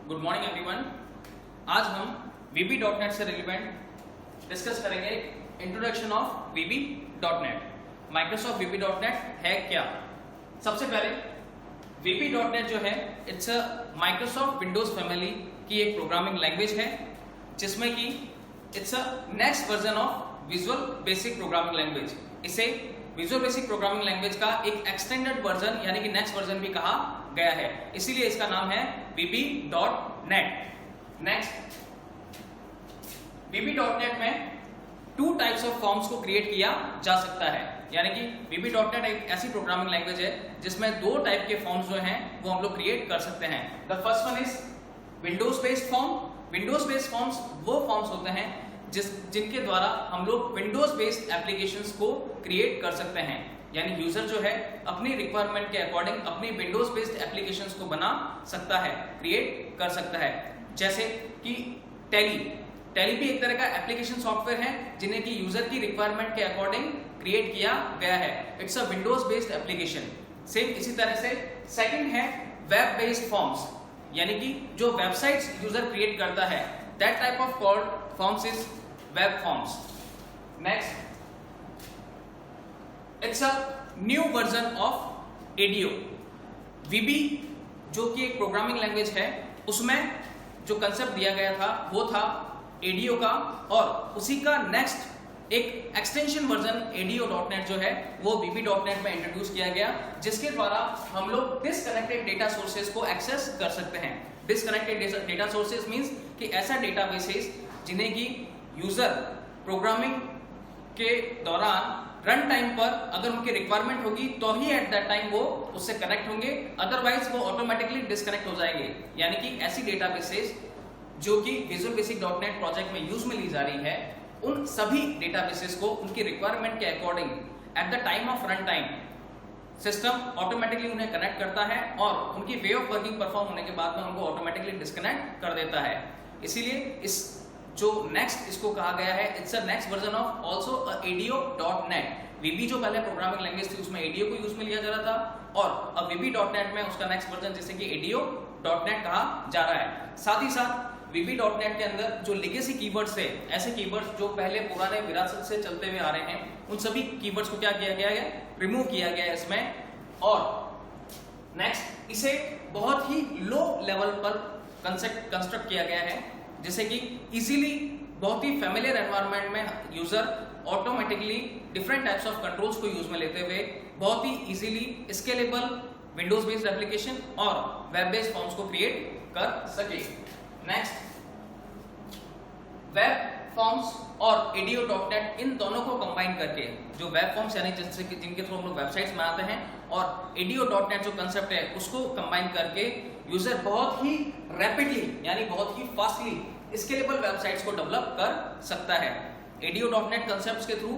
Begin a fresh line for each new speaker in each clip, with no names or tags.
Good morning everyone. आज हम VB.NET से रिलेवेंट डिस्कस करेंगे introduction of VB.NET। Microsoft VB.NET है क्या? सबसे पहले VB.NET जो है it's a Microsoft Windows family की एक प्रोग्रामिंग लैंग्वेज है, जिसमें कि it's a next version of visual basic programming language. इसे विजुअल बेसिक प्रोग्रामिंग लैंग्वेज का एक एक्सटेंडेड वर्जन यानी कि नेक्स्ट वर्जन भी कहा गया है, इसीलिए इसका नाम है VB.NET। नेक्स्ट, VB.NET में टू टाइप्स ऑफ फॉर्म्स को क्रिएट किया जा सकता है, यानी कि VB.NET एक ऐसी प्रोग्रामिंग लैंग्वेज है जिसमें दो टाइप के फॉर्म्स जो हैं वो हम लोग क्रिएट कर सकते हैं। The first one is Windows based form. Windows based forms वो फॉर्म्स होते हैं जिनके द्वारा हम लोग विंडोज बेस्ड एप्लीकेशंस को क्रिएट कर सकते हैं, यानी यूजर जो है अपनी रिक्वायरमेंट के अकॉर्डिंग अपनी विंडोज बेस्ड एप्लीकेशंस को बना सकता है, क्रिएट कर सकता है। जैसे कि टैली भी एक तरह का एप्लीकेशन सॉफ्टवेयर है जिन्हें कि यूजर की रिक्वायरमेंट के अकॉर्डिंग क्रिएट किया गया है। It's a Windows based application. Same इसी तरह से सेकंड है वेब बेस्ड फॉर्म्स, यानी कि जो वेबसाइट्स यूजर क्रिएट करता है, that type of called forms is web forms. Next, it's a new version of ADO। VB जो कि एक प्रोग्रामिंग लैंग्वेज है, उसमें जो कंसेप्ट दिया गया था वो था ADO का, और उसी का नेक्स्ट एक एक्सटेंशन वर्जन ADO.NET जो है वो VB.NET में इंट्रोड्यूस किया गया, जिसके द्वारा हम लोग डिसकनेक्टेड डेटा सोर्सेज को एक्सेस कर सकते हैं। डिसकनेक्टेड डेटा सोर्सेज मींस कि ऐसा डेटाबेसेस जिन्हें कि यूजर प्रोग्रामिंग के दौरान रन टाइम पर अगर उनकी रिक्वायरमेंट होगी तो ही एट दैट टाइम वो उससे कनेक्ट होंगे, अदरवाइज वो ऑटोमेटिकली डिस्कनेक्ट हो जाएंगे। यानी कि ऐसी डेटाबेसेस जो कि विजुअल बेसिक .NET प्रोजेक्ट में यूज में ली जा रही है, उन सभी डेटाबेसेस को उनकी रिक्वायरमेंट के according at the time of run time system automatically उन्हें कनेक्ट करता है और उनकी वे ऑफ वर्किंग परफॉर्म होने के बाद में उनको ऑटोमेटिकली डिस्कनेक्ट कर देता है। इसीलिए इस जो नेक्स्ट इसको कहा गया है, it's a next version of also ADO.NET। VB जो पहले प्रोग्रामिंग लैंग्वेज थी उसमें ADO को यूज में लिया जा रहा था, और अब VB.NET में उसका नेक्स्ट वर्जन जैसे कि ADO.NET कहा जा रहा है। साथ ही साथ VB.NET के अंदर जो लेगेसी कीवर्ड्स थे, ऐसे कीवर्ड्स जो पहले पुराने विरासत से चलते हुए आ रहे हैं, उन सभी कीवर्ड्स को क्या किया गया है, रिमूव किया गया है इसमें। और नेक्स्ट, इसे बहुत ही लो लेवल पर कंस्ट्रक्ट किया गया है, जैसे कि इजीली बहुत ही फैमिलियर एनवायरनमेंट में user automatically different types of controls को यूज में लेते हुए बहुत ही easily scalable Windows based application और वेब बेस्ड फॉर्म्स को क्रिएट कर सके। नेक्स्ट, वेब फॉर्म्स और ADO.NET इन दोनों को कंबाइन करके, जो वेब फॉर्म्स यानी जैसे कि जिनके थ्रू हम लोग वेबसाइट्स बनाते हैं, और ADO.NET जो कंसेप्ट है उसको कंबाइन करके यूजर बहुत ही रैपिडली यानी बहुत ही फास्टली स्केलेबल वेबसाइट्स को डेवलप कर सकता है। ADO.NET कंसेप्ट्स के थ्रू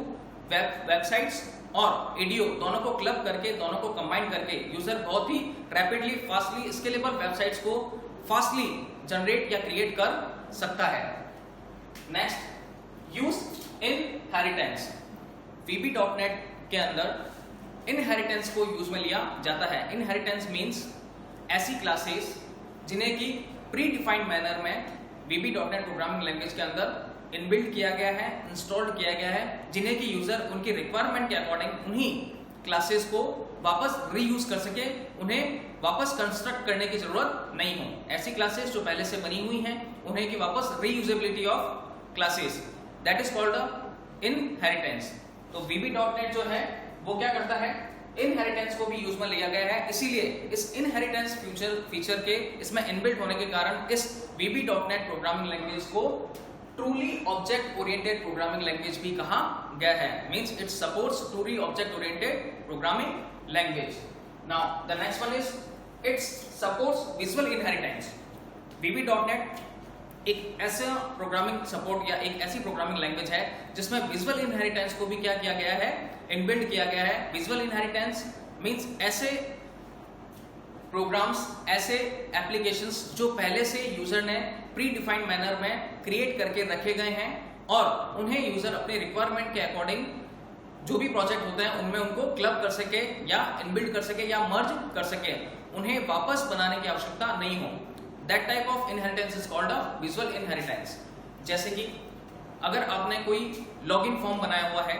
वेबसाइट्स और ADO दोनों को क्लब करके, दोनों को कंबाइन करके यूजर बहुत ही रैपिडली फास्टली स्केलेबल वेबसाइट्स को फास्टली जनरेट या क्रिएट कर सकता है। Next, use inheritance. VB.NET के अंदर इनहेरिटेंस को यूज में लिया जाता है। इनहेरिटेंस मींस ऐसी क्लासेस जिन्हें कि प्री डिफाइंड मैनर में VB.NET प्रोग्रामिंग लैंग्वेज के अंदर इनबिल्ट किया गया है, इंस्टॉल्ड किया गया है, जिन्हें कि यूजर उनकी रिक्वायरमेंट के अकॉर्डिंग उन्हीं क्लासेस को वापस रीयूज कर सके, उन्हें वापस कंस्ट्रक्ट करने की जरूरत नहीं हो। ऐसी क्लासेस जो पहले से बनी हुई हैं उन्हें की वापस reusability of classes, that is called inheritance. तो VB.NET जो है वो क्या करता है, इनहेरिटेंस को भी यूज में लिया गया है, इसीलिए इस इनहेरिटेंस फीचर के इसमें इनबिल्ट होने के कारण इस VB.NET प्रोग्रामिंग लैंग्वेज को truly object oriented programming language भी कहा गया है। Means it supports truly object oriented programming language. Now the next one is it's supports visual inheritance. VB.NET एक ऐसा प्रोग्रामिंग सपोर्ट या एक ऐसी प्रोग्रामिंग लैंग्वेज है जिसमें विजुअल इनहेरिटेंस को भी क्या किया गया है, इनबिल्ट किया गया है। विजुअल इनहेरिटेंस मींस ऐसे प्रोग्राम्स, ऐसे एप्लीकेशंस जो पहले से यूजर ने प्री डिफाइंड मैनर में क्रिएट करके रखे गए हैं और उन्हें यूजर अपने रिक्वायरमेंट के अकॉर्डिंग जो भी प्रोजेक्ट होते हैं उनमें उनको क्लब कर सके या इनबिल्ड कर सके या मर्ज कर सके, उन्हें वापस बनाने की आवश्यकता नहीं हो। That type of inheritance is called a visual inheritance. जैसे कि अगर आपने कोई लॉगिन फॉर्म बनाया हुआ है,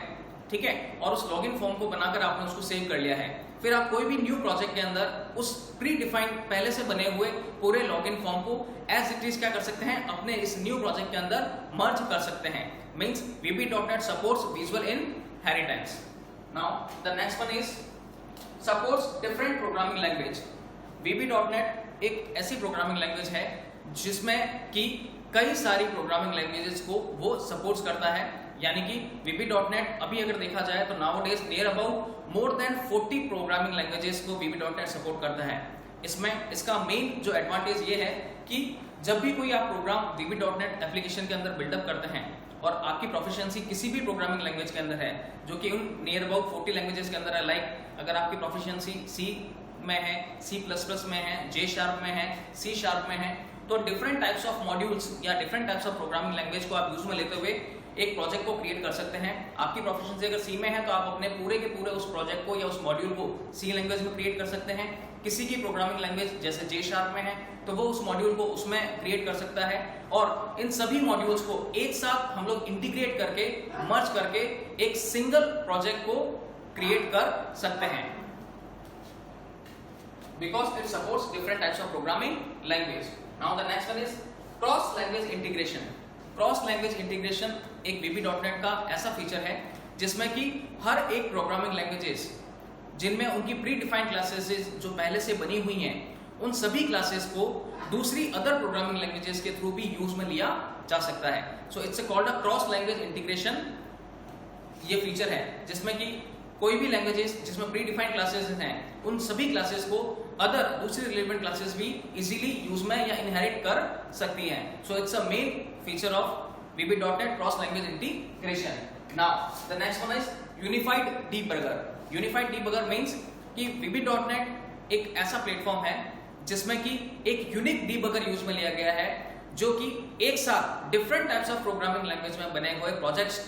ठीक है, और उस लॉगिन फॉर्म को बनाकर आपने उसको सेव कर लिया है, फिर आप कोई भी न्यू प्रोजेक्ट के अंदर उस प्री डिफाइंड पहले से बने हुए पूरे लॉगिन फॉर्म को एज इट इज क्या कर सकते हैं, अपने इस न्यू प्रोजेक्ट के अंदर मर्ज कर सकते हैं। Means VB.NET supports visual inheritance. Now the next one is supports different programming language. VB.NET एक ऐसी प्रोग्रामिंग लैंग्वेज है जिसमें कि कई सारी प्रोग्रामिंग लैंग्वेजेस को वो सपोर्ट्स करता है। यानी कि VB.NET अभी अगर देखा जाए तो nowadays near about more than 40 programming languages को VB.NET सपोर्ट करता है। इसमें इसका मेन जो एडवांटेज ये है कि जब भी कोई आप प्रोग्राम VB.NET एप्लीकेशन के अंदर बिल्डअप करते हैं और आपकी प्रोफिशिएंसी किसी भी प्रोग्रामिंग लैंग्वेज के अंदर है, जो कि उन नियर अबाउट 40 लैंग्वेजेस के अंदर है, लाइक अगर आपकी प्रोफिशिएंसी C में है, C++ में है, J# में है, C# में है, तो डिफरेंट टाइप्स ऑफ मॉड्यूल्स या different types of programming language को आप यूज में लेते हुए एक प्रोजेक्ट को क्रिएट कर सकते हैं। आपकी प्रोफिशिएंसी अगर C में है तो आप अपने पूरे के पूरे उस प्रोजेक्ट को या उस मॉड्यूल को C लैंग्वेज में क्रिएट कर सकते हैं। किसी की प्रोग्रामिंग लैंग्वेज जैसे J# में है तो वो उस मॉड्यूल को उसमें क्रिएट कर सकता है, और इन सभी मॉड्यूल्स को एक साथ हम लोग इंटीग्रेट करके मर्ज करके एक सिंगल प्रोजेक्ट को क्रिएट कर सकते हैं, because it supports different types of programming language. Now the next one is cross language integration. Cross language integration एक VB.NET का ऐसा फीचर है जिसमें कि हर एक प्रोग्रामिंग लैंग्वेजेस जिनमें उनकी प्री डिफाइंड क्लासेस जो पहले से बनी हुई हैं, उन सभी क्लासेस को दूसरी अदर प्रोग्रामिंग लैंग्वेजेस के थ्रू भी यूज में लिया जा सकता है। So it's called a cross language integration. ये फीचर है जिसमें कि कोई भी लैंग्वेजेस जिसमें प्री डिफाइंड क्लासेस हैं, उन सभी क्लासेस को अदर दूसरी रिलेवेंट क्लासेस भी इजीली यूज में या इनहेरिट कर सकती हैं। So it's a main feature of VB.NET cross language integration. Now the next one is unified debugger. Unified debugger means कि VB.NEट एक ऐसा प्लेटफॉर्म है जिसमें कि एक यूनिक डीबगर यूज में लिया गया है, जो कि एक साथ different types of programming language में बने हुए प्रोजेक्ट्स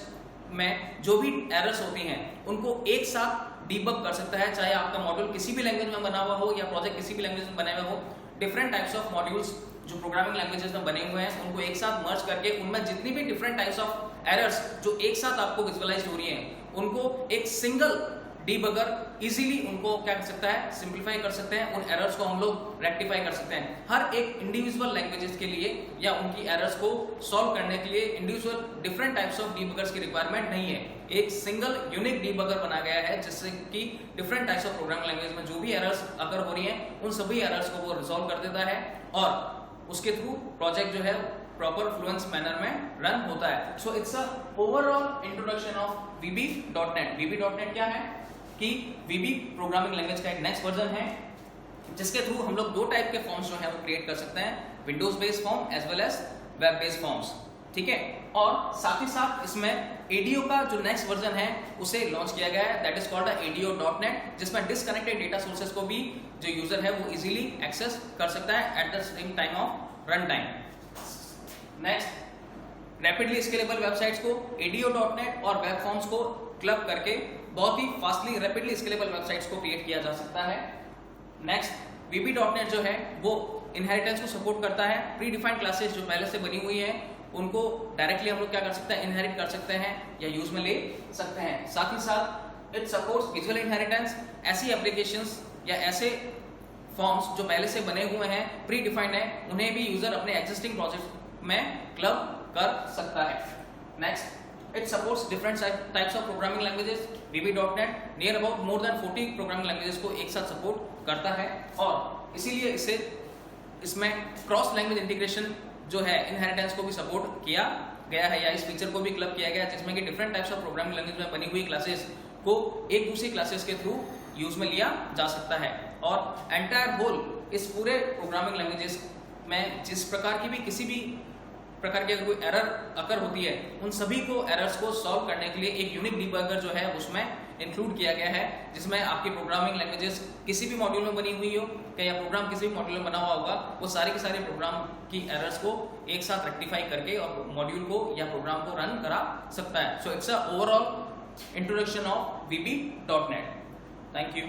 में जो भी एरर्स होती हैं उनको एक साथ डीबग कर सकता है। चाहे आपका मॉड्यूल किसी भी लैंग्वेज में बना हुआ हो या प्रोजेक्ट किसी भी लैंग्वेज में बने हुए हो, डिफरेंट टाइप्स ऑफ मॉड्यूल्स जो प्रोग्रामिंग लैंग्वेजेस में बने हुए हैं उनको एक साथ मर्ज करके उनमें जितनी भी डिफरेंट टाइप्स ऑफ एरर्स जो एक साथ आपको विजुअलाइज हो रही हैं, उनको एक सिंगल डीबगर इजीली उनको क्या कर सकता है, सिंप्लीफाई कर सकते हैं। उन एरर्स को हम लोग रेक्टिफाई कर सकते हैं। हर एक इंडिविजुअल लैंग्वेजेस के लिए या उनकी एरर्स को सॉल्व करने के लिए individual different types of debuggers की रिक्वायरमेंट नहीं है। एक सिंगल यूनिक डीबगर बनाया गया है जिससे कि different types of programming language में जो भी एरर्स अगर हो रही हैं उन सभी एरर्स को वो रिजॉल्व कर देता है और उसके थ्रू प्रोजेक्ट जो है प्रॉपर फ्लुएंस मैनर में रन होता है। So it's a overall introduction of VB.NET। VB.NEट क्या है कि VB प्रोग्रामिंग लैंग्वेज का एक नेक्स्ट वर्जन है जिसके थ्रू हम लोग दो टाइप के फॉर्म्स जो है वो क्रिएट कर सकते हैं, Windows based form as well as web based forms, ठीक है। और साथ ही साथ इसमें ADO का जो नेक्स्ट वर्जन है उसे लॉन्च किया गया है, दैट इज कॉल्ड ADO.NET, जिसमें डिसकनेक्टेड डेटा सोर्सेज को भी जो यूजर है वो इजीली एक्सेस कर सकता है at the same time of run time. Next, rapidly scalable websites को ADO.NEट और वेब फॉर्म्स को क्लब करके बहुत ही फास्टली रैपिडली स्केलेबल वेबसाइट्स को क्रिएट किया जा सकता है। नेक्स्ट, VB.NEट जो है वो इनहेरिटेंस को सपोर्ट करता है। प्री डिफाइंड क्लासेस जो पहले से बनी हुई है उनको डायरेक्टली हम लोग क्या कर सकते हैं, इनहेरिट कर सकते हैं या यूज में ले सकते हैं। साथ ही साथ इट सपोर्ट्स विजुअल इनहेरिटेंस। ऐसी एप्लीकेशंस या ऐसे फॉर्म्स जो पहले से बने हुए हैं, प्री डिफाइंड है, उन्हें भी यूजर अपने एग्जिस्टिंग प्रोजेक्ट में क्लब कर सकता है। Next, it supports different types of programming languages। VB.NET near about more than 40 programming languages को एक साथ सपोर्ट करता है और इसीलिए इसमें क्रॉस लैंग्वेज इंटीग्रेशन जो है इनहेरिटेंस को भी सपोर्ट किया गया है या इस फीचर को भी क्लब किया गया है, जिसमें कि different types of programming language में बनी हुई क्लासेस को एक दूसरी क्लासेस के थ्रू यूज में लिया जा सकता है। और एंटायर होल इस पूरे प्रोग्रामिंग लैंग्वेजेस में जिस प्रकार की भी किसी भी प्रकार की अगर कोई एरर अकर होती है, उन सभी को एरर्स को सॉल्व करने के लिए एक यूनिक डीबगर जो है उसमें इंक्लूड किया गया है, जिसमें आपकी प्रोग्रामिंग लैंग्वेजेस किसी भी मॉड्यूल में बनी हुई हो या प्रोग्राम किसी भी मॉड्यूल में बना हुआ होगा, वो सारे के सारे प्रोग्राम की एरर्स को एक साथ रेक्टिफाई करके और मॉड्यूल को या प्रोग्राम को रन करा सकता है। So it's a overall introduction of VB.NET। Thank you.